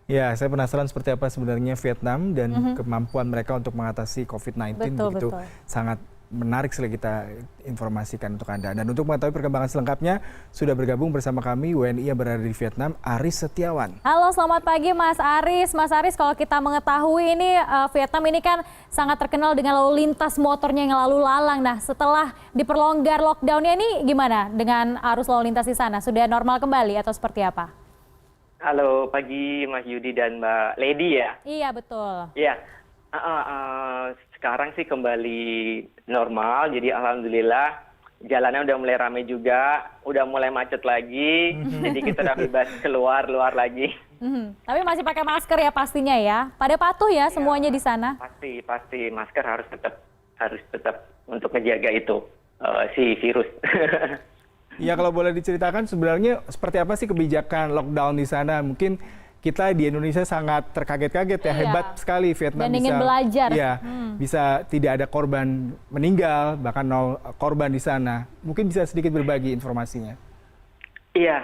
Ya, saya penasaran seperti apa sebenarnya Vietnam dan kemampuan mereka untuk mengatasi COVID-19 Betul, begitu betul. sangat menarik sekali kita informasikan untuk Anda. Dan untuk mengetahui perkembangan selengkapnya, sudah bergabung bersama kami WNI yang berada di Vietnam, Aris Setiawan. Halo, selamat pagi Mas Aris. Mas Aris, kalau kita mengetahui ini Vietnam ini kan sangat terkenal dengan lalu lintas motornya yang lalu lalang. Nah, setelah diperlonggar lockdown-nya ini gimana dengan arus lalu lintas di sana? Sudah normal kembali atau seperti apa? Halo, pagi Mas Yudi dan Mbak Lady ya. Iya, betul. Iya, sekarang sih kembali normal, jadi alhamdulillah jalannya udah mulai ramai juga, udah mulai macet lagi, jadi kita udah bebas keluar lagi. Tapi masih pakai masker ya pastinya ya. Pada patuh ya semuanya di sana. Pasti masker harus tetap untuk menjaga itu si virus. Ya, kalau boleh diceritakan sebenarnya seperti apa sih kebijakan lockdown di sana? Mungkin kita di Indonesia sangat terkaget-kaget ya, Iya. hebat sekali Vietnam Dan ingin belajar. ya, bisa tidak ada korban meninggal, bahkan 0 korban di sana. Mungkin bisa sedikit berbagi informasinya. Iya,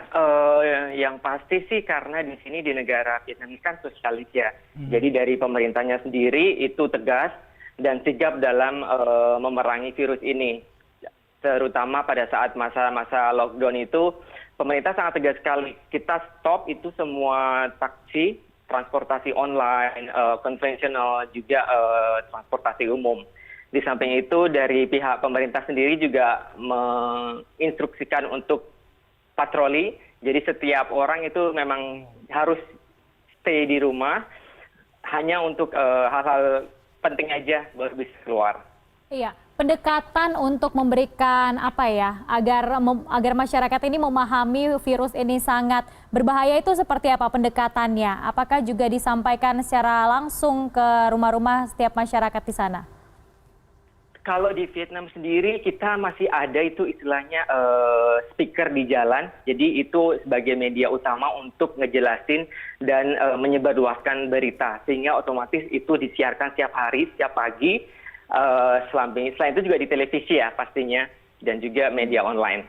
yang pasti sih karena di sini di negara Vietnam ini kan sosialis ya. Jadi dari pemerintahnya sendiri itu tegas dan sigap dalam memerangi virus ini. Terutama pada saat masa-masa lockdown itu, pemerintah sangat tegas sekali. Kita stop itu semua taksi, transportasi online, konvensional, juga transportasi umum. Di samping itu dari pihak pemerintah sendiri juga menginstruksikan untuk patroli. Jadi setiap orang itu memang harus stay di rumah, hanya untuk hal-hal penting aja baru bisa keluar. Iya, pendekatan untuk memberikan apa ya, agar masyarakat ini memahami virus ini sangat berbahaya itu seperti apa pendekatannya? Apakah juga disampaikan secara langsung ke rumah-rumah setiap masyarakat di sana? Kalau di Vietnam sendiri kita masih ada itu istilahnya speaker di jalan. Jadi itu sebagai media utama untuk ngejelasin dan menyebarluaskan berita. Sehingga otomatis itu disiarkan setiap hari, setiap pagi. Selain itu juga di televisi ya pastinya. Dan juga media online.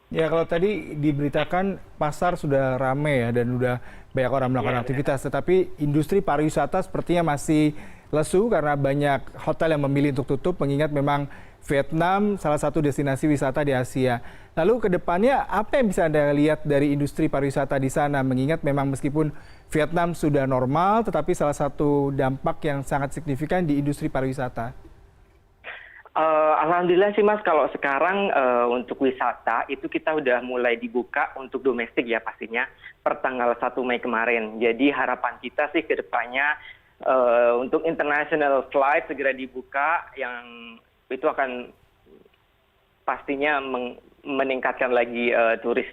Ya, kalau tadi diberitakan pasar sudah ramai ya dan sudah banyak orang melakukan aktivitas, tetapi industri pariwisata sepertinya masih lesu karena banyak hotel yang memilih untuk tutup, mengingat memang Vietnam salah satu destinasi wisata di Asia. Lalu ke depannya apa yang bisa Anda lihat dari industri pariwisata di sana, mengingat memang meskipun Vietnam sudah normal, tetapi salah satu dampak yang sangat signifikan di industri pariwisata? Alhamdulillah sih Mas, kalau sekarang untuk wisata itu kita udah mulai dibuka untuk domestik ya pastinya per tanggal 1 Mei kemarin. Jadi harapan kita sih ke depannya untuk international flight segera dibuka, yang itu akan pastinya meningkatkan lagi turis.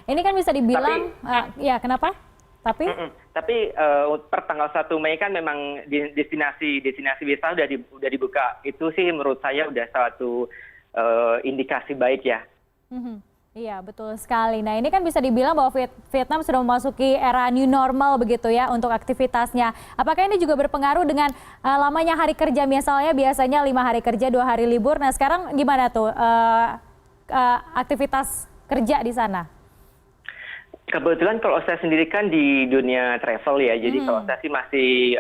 Ini kan bisa dibilang, ya kenapa? Tapi per tanggal 1 Mei kan memang destinasi wisata udah dibuka. Itu sih menurut saya udah satu indikasi baik ya. Iya, betul sekali. Nah, ini kan bisa dibilang bahwa Vietnam sudah memasuki era new normal begitu ya untuk aktivitasnya. Apakah ini juga berpengaruh dengan lamanya hari kerja? Misalnya biasanya 5 hari kerja, 2 hari libur. Nah, sekarang gimana tuh aktivitas kerja di sana? Kebetulan kalau saya sendiri kan di dunia travel ya, jadi kalau saya sih masih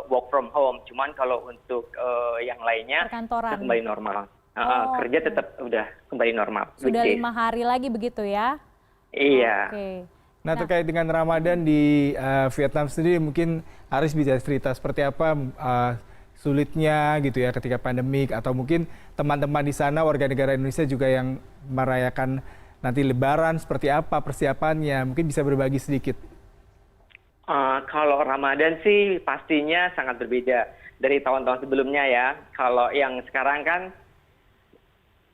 work from home. Cuman kalau untuk yang lainnya Perkantoran. kembali normal. Kerja tetap udah kembali normal. Sudah 5 hari lagi begitu ya? Iya. Nah, terkait dengan Ramadan di Vietnam sendiri, mungkin Aris bisa cerita seperti apa sulitnya gitu ya ketika pandemik, atau mungkin teman-teman di sana warga negara Indonesia juga yang merayakan nanti Lebaran, seperti apa persiapannya? Mungkin bisa berbagi sedikit. Kalau Ramadan sih pastinya sangat berbeda dari tahun-tahun sebelumnya ya. Kalau yang sekarang kan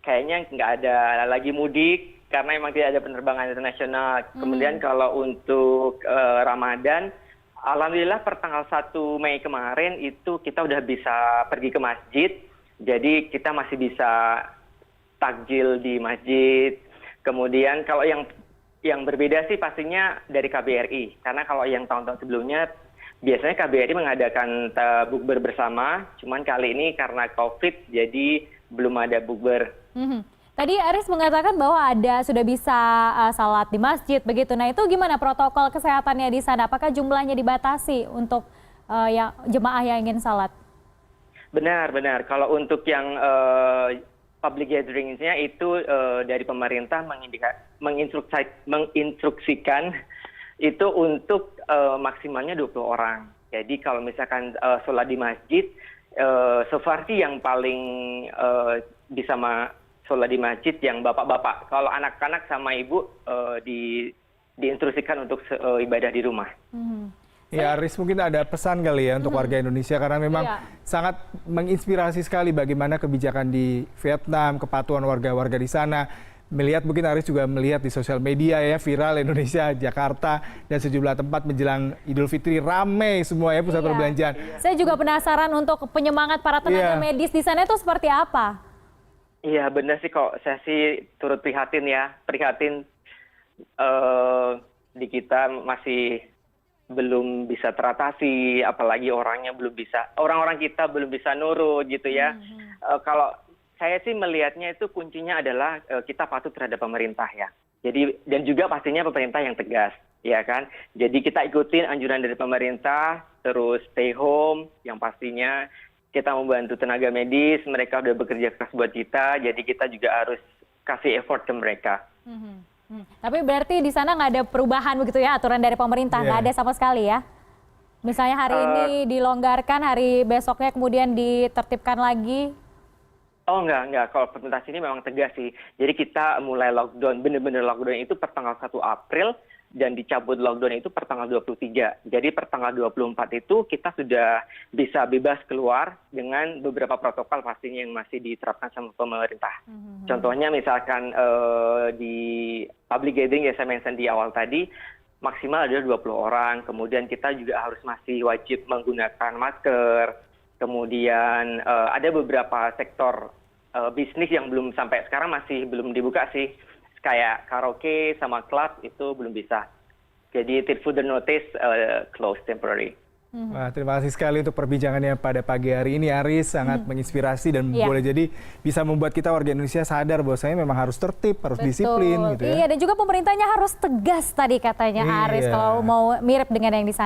kayaknya nggak ada lagi mudik karena memang tidak ada penerbangan internasional. Kemudian kalau untuk Ramadan, alhamdulillah per tanggal 1 Mei kemarin itu kita udah bisa pergi ke masjid. Jadi kita masih bisa takjil di masjid. Kemudian kalau yang berbeda sih pastinya dari KBRI. Karena kalau yang tahun-tahun sebelumnya biasanya KBRI mengadakan bukber bersama. Cuman kali ini karena COVID jadi belum ada bukber. Tadi Aris mengatakan bahwa sudah bisa salat di masjid begitu. Nah itu gimana protokol kesehatannya di sana? Apakah jumlahnya dibatasi untuk yang jemaah yang ingin salat? Benar. Kalau untuk yang public gathering-nya itu dari pemerintah menginstruksikan itu untuk maksimalnya 20 orang. Jadi kalau misalkan sholat di masjid, so far sih yang paling bisa sholat di masjid yang bapak-bapak. Kalau anak-anak sama ibu diinstruksikan untuk ibadah di rumah. Ya, Aris, mungkin ada pesan kali ya untuk warga Indonesia karena memang sangat menginspirasi sekali bagaimana kebijakan di Vietnam, kepatuhan warga-warga di sana. Melihat mungkin Aris juga melihat di sosial media ya, viral Indonesia, Jakarta dan sejumlah tempat menjelang Idul Fitri ramai semua ya pusat perbelanjaan. Saya juga penasaran untuk penyemangat para tenaga medis di sana itu seperti apa? Iya benar sih kok, saya sih turut prihatin di kita masih belum bisa teratasi, apalagi orang-orang kita belum bisa nurut gitu ya. Kalau saya sih melihatnya itu kuncinya adalah kita patuh terhadap pemerintah ya. Jadi dan juga pastinya pemerintah yang tegas, ya kan. Jadi kita ikutin anjuran dari pemerintah, terus stay home, yang pastinya kita membantu tenaga medis, mereka udah bekerja keras buat kita, jadi kita juga harus kasih effort ke mereka. Tapi berarti di sana nggak ada perubahan begitu ya aturan dari pemerintah, nggak ada sama sekali ya? Misalnya hari ini dilonggarkan, hari besoknya kemudian ditertibkan lagi? Oh enggak. Kalau pemerintah sini memang tegas sih. Jadi kita mulai lockdown, benar-benar lockdown itu per tanggal 1 April dan dicabut lockdown itu per tanggal 23. Jadi per tanggal 24 itu kita sudah bisa bebas keluar dengan beberapa protokol pastinya yang masih diterapkan sama pemerintah. Contohnya misalkan di public gathering yang saya mention di awal tadi, maksimal adalah 20 orang. Kemudian kita juga harus masih wajib menggunakan masker. Kemudian ada beberapa sektor bisnis yang belum sampai sekarang masih belum dibuka sih, kayak karaoke sama klub itu belum bisa. Jadi till further notice closed temporary. Wah, terima kasih sekali untuk perbincangannya pada pagi hari ini, Aris. Sangat menginspirasi dan boleh jadi bisa membuat kita warga Indonesia sadar bahwasanya memang harus tertib, harus disiplin gitu ya. Iya, dan juga pemerintahnya harus tegas tadi katanya Aris kalau mau mirip dengan yang di sana.